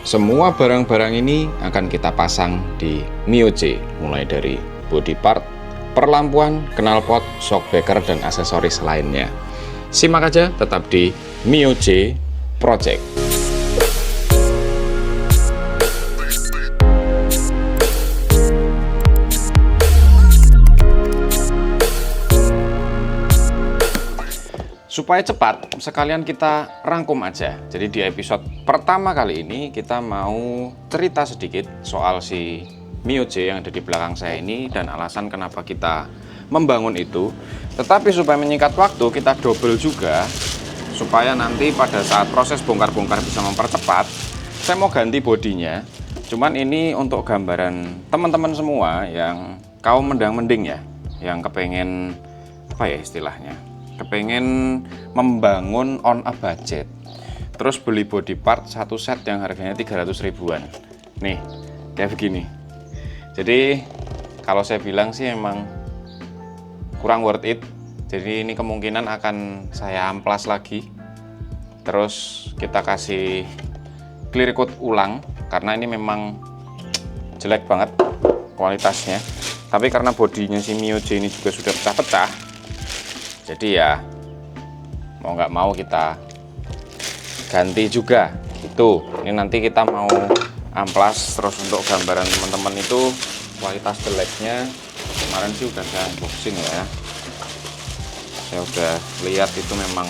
Semua barang-barang ini akan kita pasang di Mio J, mulai dari body part, perlampuan, knalpot, shockbreaker, dan aksesoris lainnya. Simak aja tetap di Mio J Project. Supaya cepat, sekalian kita rangkum aja. Jadi di episode pertama kali ini kita mau cerita sedikit soal si Mio J yang ada di belakang saya ini dan alasan kenapa kita membangun itu. Tetapi supaya menyingkat waktu, kita double juga supaya nanti pada saat proses bongkar-bongkar bisa mempercepat. Saya mau ganti bodinya. Cuman ini untuk gambaran teman-teman semua yang kaum mendang-mending ya, yang kepengen apa ya istilahnya, kepengen membangun on a budget, terus beli body part satu set yang harganya 300 ribuan nih, kayak begini. Jadi kalau saya bilang sih emang kurang worth it. Jadi ini kemungkinan akan saya amplas lagi, terus kita kasih clear coat ulang karena ini memang jelek banget kualitasnya. Tapi karena bodinya si Mio J ini juga sudah pecah-pecah, jadi ya mau nggak mau kita ganti juga gitu. Ini nanti kita mau amplas. Terus untuk gambaran teman-teman itu kualitas jeleknya kemarin sih udah saya unboxing ya, saya udah lihat itu memang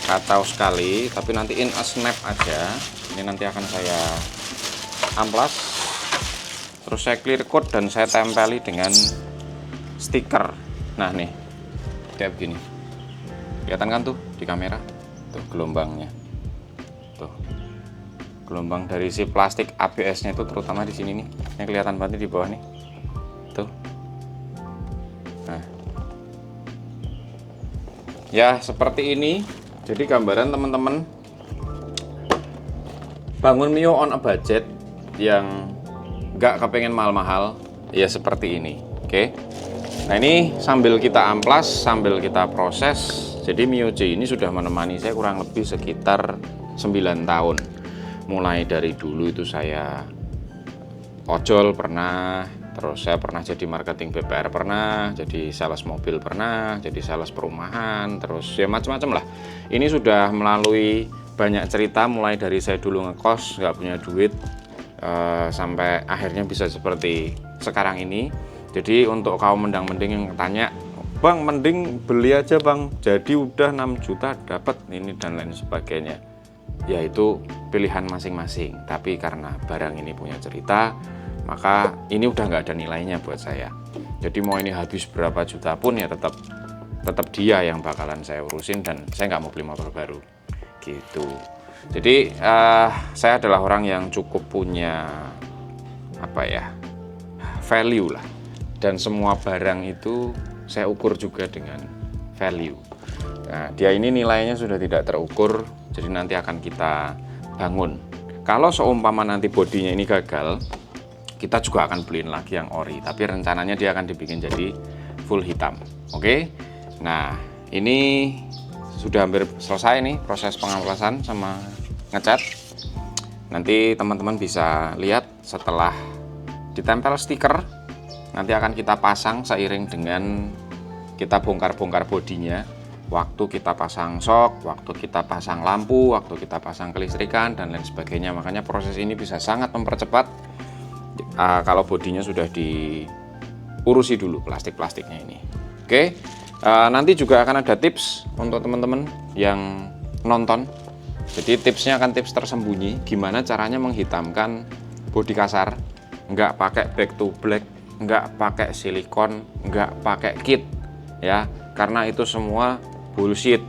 kacau sekali. Tapi nanti in a snap aja, ini nanti akan saya amplas, terus saya clear coat dan saya tempeli dengan stiker. Nah nih kayak begini, kelihatan kan tuh di kamera tuh gelombangnya, tuh gelombang dari si plastik ABS nya itu terutama di sini nih, ini kelihatan banget di bawah nih tuh. Nah ya seperti ini. Jadi gambaran teman-teman bangun Mio on a budget yang nggak kepengen mahal-mahal ya seperti ini. Oke. Nah ini sambil kita amplas, sambil kita proses. Jadi Mio J ini sudah menemani saya kurang lebih sekitar 9 tahun. Mulai dari dulu itu saya ojol pernah, terus saya pernah jadi marketing BPR pernah, jadi sales mobil pernah, jadi sales perumahan, terus ya macam-macam lah. Ini sudah melalui banyak cerita, mulai dari saya dulu ngekos, nggak punya duit, sampai akhirnya bisa seperti sekarang ini. Jadi untuk kaum mendang-mending yang tanya, Bang mending beli aja Bang, jadi udah 6 juta dapat ini dan lain sebagainya. Ya itu pilihan masing-masing. Tapi karena barang ini punya cerita, maka ini udah nggak ada nilainya buat saya. Jadi mau ini habis berapa juta pun ya tetap dia yang bakalan saya urusin, dan saya nggak mau beli motor baru gitu. Jadi saya adalah orang yang cukup punya apa ya, value lah. Dan semua barang itu saya ukur juga dengan value. Nah, dia ini nilainya sudah tidak terukur, jadi nanti akan kita bangun. Kalau seumpama nanti bodinya ini gagal, kita juga akan beliin lagi yang ori. Tapi rencananya dia akan dibikin jadi full hitam. Oke? Nah, ini sudah hampir selesai nih proses pengamplasan sama ngecat. Nanti teman-teman bisa lihat setelah ditempel stiker, nanti akan kita pasang seiring dengan kita bongkar-bongkar bodinya. Waktu kita pasang shock, waktu kita pasang lampu, waktu kita pasang kelistrikan dan lain sebagainya. Makanya proses ini bisa sangat mempercepat kalau bodinya sudah diurusi dulu plastik-plastiknya ini. Oke, nanti juga akan ada tips untuk teman-teman yang nonton. Jadi tipsnya akan tips tersembunyi, gimana caranya menghitamkan bodi kasar, nggak pakai back to black, nggak pakai silikon, nggak pakai kit ya, karena itu semua bullshit.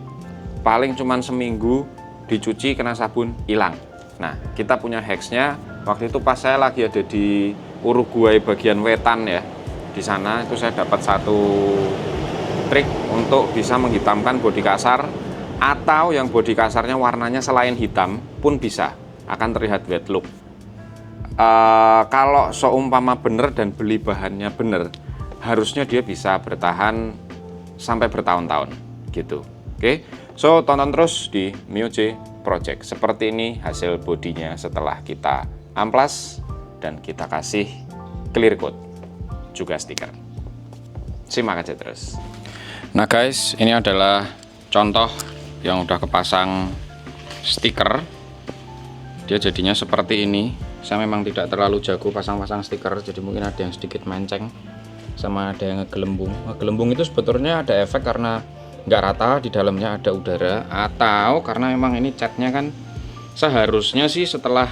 Paling cuman seminggu dicuci kena sabun hilang. Nah kita punya hacksnya. Waktu itu pas saya lagi ada di Uruguay bagian wetan ya, di sana itu saya dapat satu trik untuk bisa menghitamkan bodi kasar, atau yang bodi kasarnya warnanya selain hitam pun bisa, akan terlihat wet look. Kalau seumpama bener dan beli bahannya bener, harusnya dia bisa bertahan sampai bertahun-tahun gitu. Oke, so tonton terus di Mio J project. Seperti ini hasil bodinya setelah kita amplas dan kita kasih clear coat juga stiker. Simak aja terus. Nah guys, ini adalah contoh yang udah kepasang stiker. Dia jadinya seperti ini. Saya memang tidak terlalu jago pasang-pasang stiker, jadi mungkin ada yang sedikit menceng sama ada yang ngegelembung. Ngegelembung itu sebetulnya ada efek karena nggak rata, di dalamnya ada udara, atau karena memang ini catnya kan seharusnya sih setelah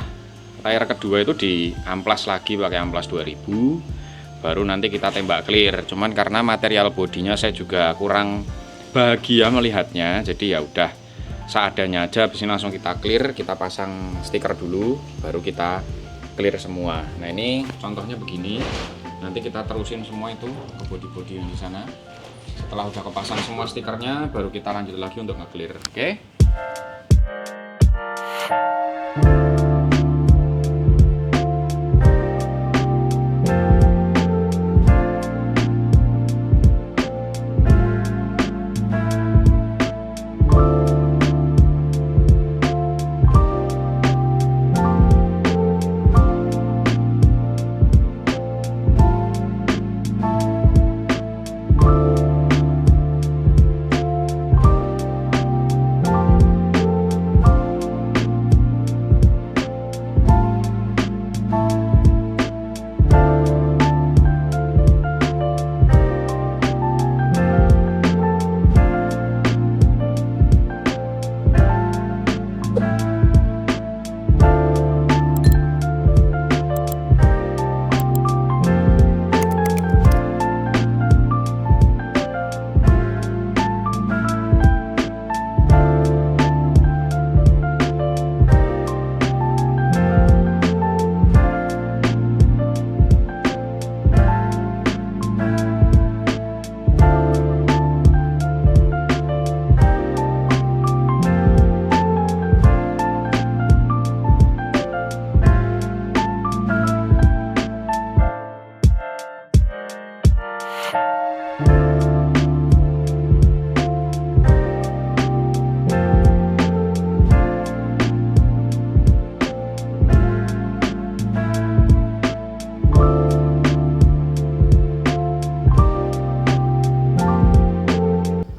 layer kedua itu diamplas lagi pakai amplas 2000, baru nanti kita tembak clear. Cuman karena material bodinya saya juga kurang bahagia melihatnya, jadi ya udah seadanya aja. Habis ini langsung kita clear, kita pasang stiker dulu, baru kita clear semua. Nah ini contohnya begini. Nanti kita terusin semua itu ke bodi-bodi yang di sana. Setelah udah kepasang semua stikernya, baru kita lanjut lagi untuk nge-clear. Oke?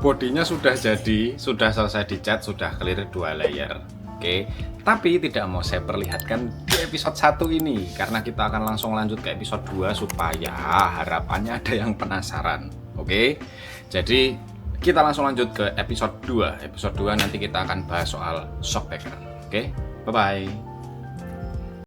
Bodinya sudah jadi, sudah selesai dicat, sudah clear 2 layer. Oke, tapi tidak mau saya perlihatkan di episode 1 ini karena kita akan langsung lanjut ke episode 2 supaya harapannya ada yang penasaran. Oke. Jadi kita langsung lanjut ke episode 2. Episode 2 nanti kita akan bahas soal shock breaker. Oke. Bye bye.